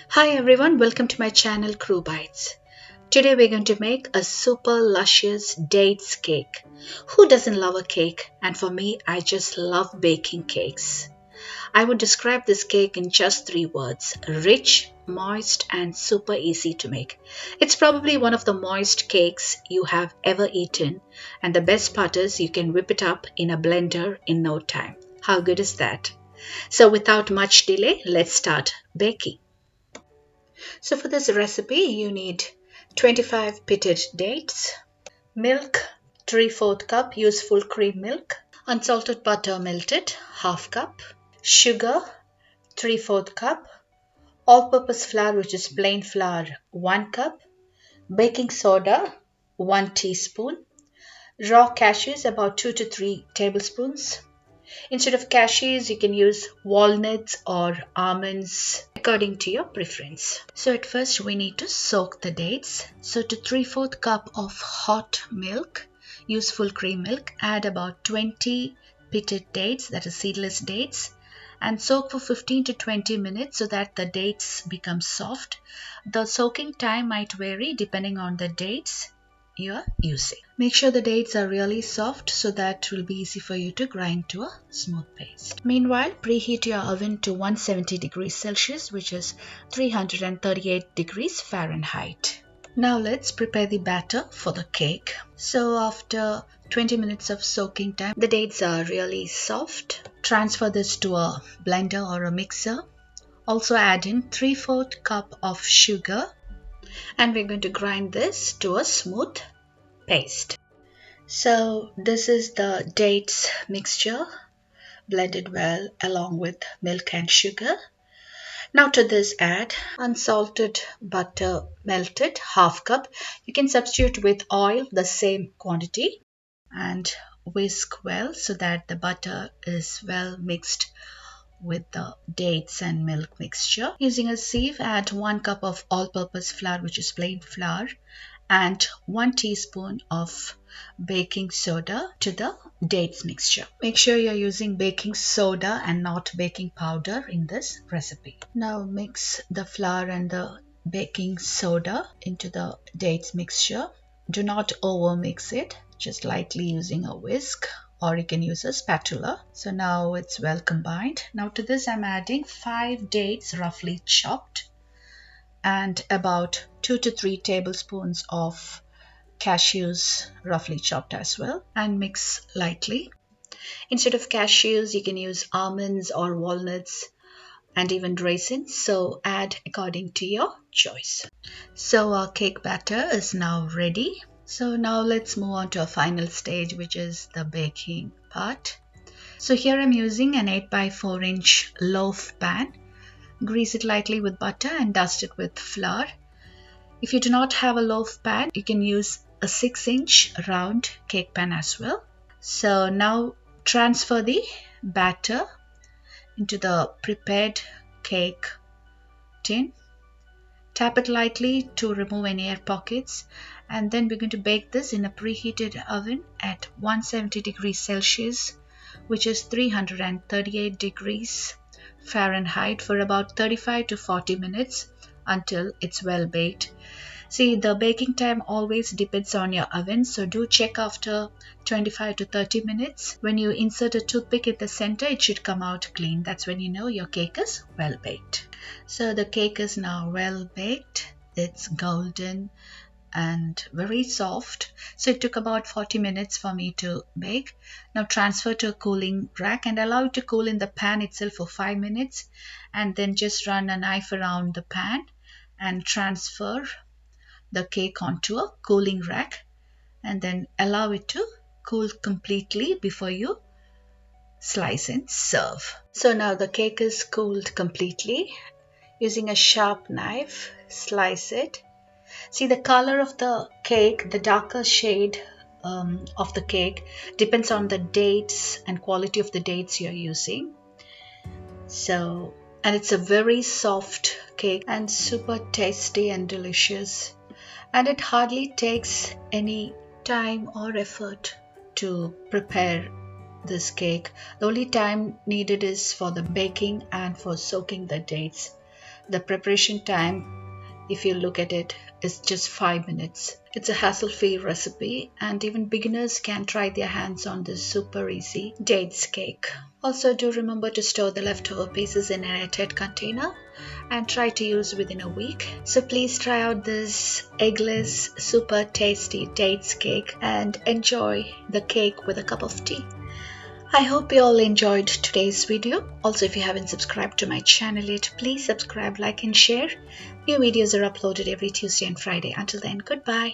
Hi everyone, welcome to my channel Crew Bites. Today we're going to make a super luscious dates cake. Who doesn't love a cake? And for me, I just love baking cakes. I would describe this cake in just 3 words: rich, moist, and super easy to make. It's probably one of the moist cakes you have ever eaten, and the best part is you can whip it up in a blender in no time. How good is that? So without much delay, let's start baking. So for this recipe, you need 25 pitted dates, milk 3/4 cup, use full cream milk, unsalted butter melted ½ cup, sugar 3/4 cup, all-purpose flour which is plain flour 1 cup, baking soda 1 teaspoon, raw cashews about 2 to 3 tablespoons. Instead of cashews, you can use walnuts or almonds according to your preference. So at first we need to soak the dates. So to 3/4 cup of hot milk, use full cream milk, add about 20 pitted dates, that is seedless dates, and soak for 15 to 20 minutes so that the dates become soft. The soaking time might vary depending on the dates you're using. Make sure the dates are really soft so that it will be easy for you to grind to a smooth paste. Meanwhile, preheat your oven to 170 degrees Celsius, which is 338 degrees Fahrenheit. Now let's prepare the batter for the cake. So after 20 minutes of soaking time, the dates are really soft. Transfer this to a blender or a mixer. Also add in 3/4 cup of sugar, and we're going to grind this to a smooth paste. So this is the dates mixture blended well along with milk and sugar. Now to this add unsalted butter melted ½ cup. You can substitute with oil the same quantity and whisk well so that the butter is well mixed with the dates and milk mixture. Using a sieve, add 1 cup of all-purpose flour which is plain flour and 1 teaspoon of baking soda to the dates mixture. Make sure you're using baking soda and not baking powder in this recipe. Now mix the flour and the baking soda into the dates mixture. Do not over mix it, just lightly using a whisk, or you can use a spatula. So now it's well combined. Now to this I'm adding 5 dates roughly chopped and about 2 to 3 tablespoons of cashews roughly chopped as well, and mix lightly. Instead of cashews, you can use almonds or walnuts and even raisins, so add according to your choice. So our cake batter is now ready. So now let's move on to a final stage, which is the baking part. So here I'm using an 8 by 4 inch loaf pan. Grease it lightly with butter and dust it with flour. If you do not have a loaf pan, you can use a 6-inch round cake pan as well. So now transfer the batter into the prepared cake tin. Tap it lightly to remove any air pockets, and then we're going to bake this in a preheated oven at 170 degrees Celsius, which is 338 degrees Fahrenheit, for about 35 to 40 minutes until it's well baked. See, the baking time always depends on your oven, so do check after 25 to 30 minutes. When you insert a toothpick at the center, it should come out clean. That's when you know your cake is well baked. So the cake is now well baked. It's golden and very soft. So it took about 40 minutes for me to bake. Now transfer to a cooling rack and allow it to cool in the pan itself for 5 minutes, and then just run a knife around the pan and transfer the cake onto a cooling rack, and then allow it to cool completely before you slice and serve. So now the cake is cooled completely. Using a sharp knife, slice it. See, the color of the cake, the darker shade of the cake depends on the dates and quality of the dates you're using. So, and it's a very soft cake and super tasty and delicious. And it hardly takes any time or effort to prepare this cake. The only time needed is for the baking and for soaking the dates. The preparation time, if you look at it, is just 5 minutes. It's a hassle-free recipe and even beginners can try their hands on this super easy dates cake. Also, do remember to store the leftover pieces in an airtight container and try to use within a week. So please try out this eggless super tasty dates cake and enjoy the cake with a cup of tea. I hope you all enjoyed today's video. Also, if you haven't subscribed to my channel yet, please subscribe, like and share. New videos are uploaded every Tuesday and Friday. Until then, goodbye.